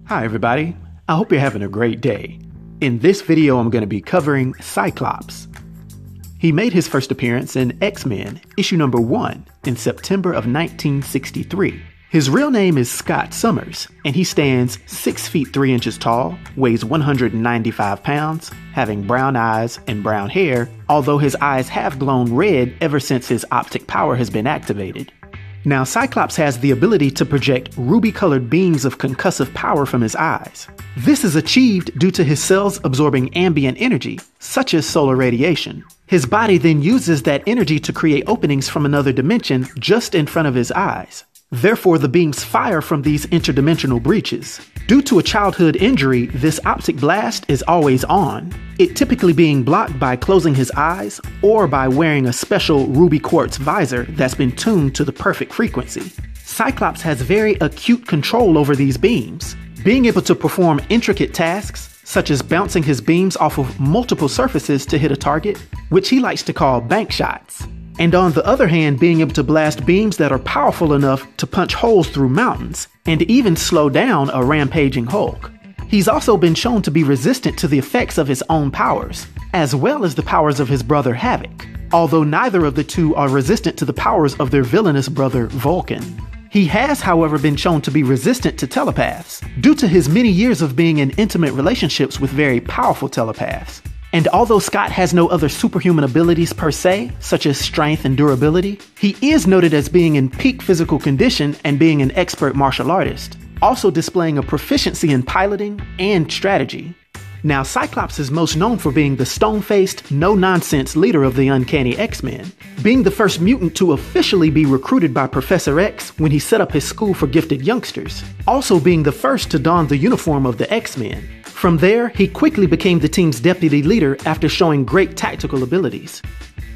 Hi everybody, I hope you're having a great day. In this video I'm going to be covering Cyclops. He made his first appearance in X-Men issue number 1 in September of 1963. His real name is Scott Summers, and he stands 6 feet 3 inches tall, weighs 195 pounds, having brown eyes and brown hair, although his eyes have glowed red ever since his optic power has been activated. Now, Cyclops has the ability to project ruby-colored beams of concussive power from his eyes. This is achieved due to his cells absorbing ambient energy, such as solar radiation. His body then uses that energy to create openings from another dimension just in front of his eyes. Therefore, the beams fire from these interdimensional breaches. Due to a childhood injury, this optic blast is always on, it typically being blocked by closing his eyes or by wearing a special ruby-quartz visor that's been tuned to the perfect frequency. Cyclops has very acute control over these beams, being able to perform intricate tasks such as bouncing his beams off of multiple surfaces to hit a target, which he likes to call bank shots. And on the other hand, being able to blast beams that are powerful enough to punch holes through mountains, and even slow down a rampaging Hulk. He's also been shown to be resistant to the effects of his own powers, as well as the powers of his brother Havok, although neither of the two are resistant to the powers of their villainous brother Vulcan. He has, however, been shown to be resistant to telepaths, due to his many years of being in intimate relationships with very powerful telepaths. And although Scott has no other superhuman abilities per se, such as strength and durability, he is noted as being in peak physical condition and being an expert martial artist, also displaying a proficiency in piloting and strategy. Now, Cyclops is most known for being the stone-faced, no-nonsense leader of the Uncanny X-Men, being the first mutant to officially be recruited by Professor X when he set up his school for gifted youngsters, also being the first to don the uniform of the X-Men. From there, he quickly became the team's deputy leader after showing great tactical abilities.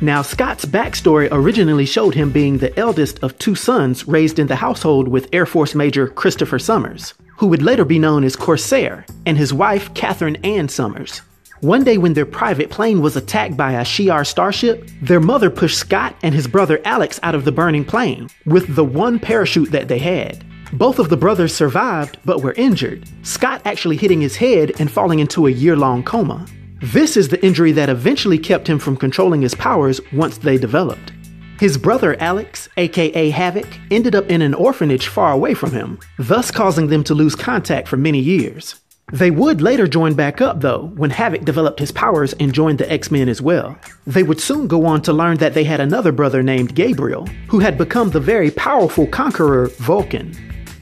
Now, Scott's backstory originally showed him being the eldest of 2 sons raised in the household with Air Force Major Christopher Summers, who would later be known as Corsair, and his wife Catherine Ann Summers. One day when their private plane was attacked by a Shi'ar starship, their mother pushed Scott and his brother Alex out of the burning plane with the one parachute that they had. Both of the brothers survived, but were injured, Scott actually hitting his head and falling into a year-long coma. This is the injury that eventually kept him from controlling his powers once they developed. His brother Alex, aka Havok, ended up in an orphanage far away from him, thus causing them to lose contact for many years. They would later join back up though, when Havok developed his powers and joined the X-Men as well. They would soon go on to learn that they had another brother named Gabriel, who had become the very powerful conqueror Vulcan.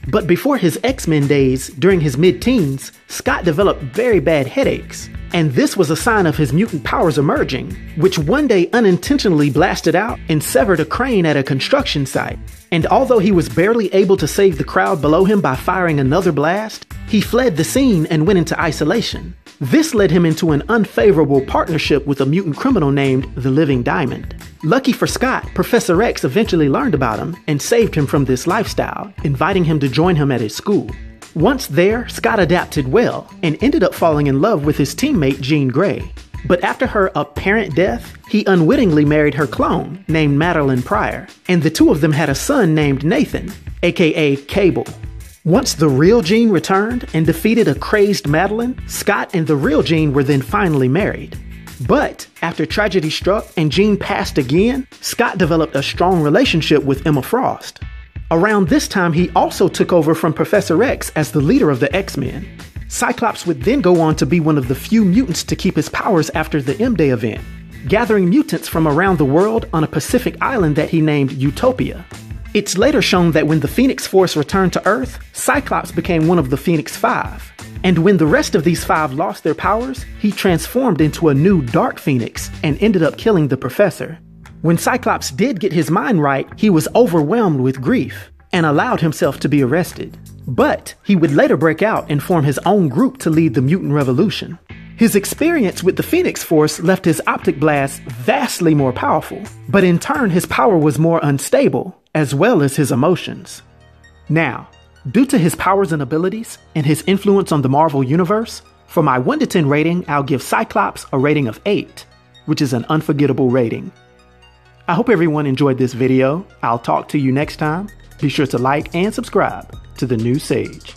But before his X-Men days, during his mid-teens, Scott developed very bad headaches. And this was a sign of his mutant powers emerging, which one day unintentionally blasted out and severed a crane at a construction site. And although he was barely able to save the crowd below him by firing another blast, he fled the scene and went into isolation. This led him into an unfavorable partnership with a mutant criminal named the Living Diamond. Lucky for Scott, Professor X eventually learned about him and saved him from this lifestyle, inviting him to join him at his school. Once there, Scott adapted well and ended up falling in love with his teammate Jean Grey. But after her apparent death, he unwittingly married her clone, named Madelyne Pryor, and the two of them had a son named Nathan, aka Cable. Once the real Jean returned and defeated a crazed Madelyne, Scott and the real Jean were then finally married. But after tragedy struck and Jean passed again, Scott developed a strong relationship with Emma Frost. Around this time, he also took over from Professor X as the leader of the X-Men. Cyclops would then go on to be one of the few mutants to keep his powers after the M-Day event, gathering mutants from around the world on a Pacific island that he named Utopia. It's later shown that when the Phoenix Force returned to Earth, Cyclops became one of the Phoenix Five. And when the rest of these 5 lost their powers, he transformed into a new Dark Phoenix and ended up killing the Professor. When Cyclops did get his mind right, he was overwhelmed with grief and allowed himself to be arrested. But he would later break out and form his own group to lead the mutant revolution. His experience with the Phoenix Force left his optic blasts vastly more powerful, but in turn his power was more unstable, as well as his emotions. Now, due to his powers and abilities, and his influence on the Marvel Universe, for my 1 to 10 rating, I'll give Cyclops a rating of 8, which is an unforgettable rating. I hope everyone enjoyed this video. I'll talk to you next time. Be sure to like and subscribe to The New Sage.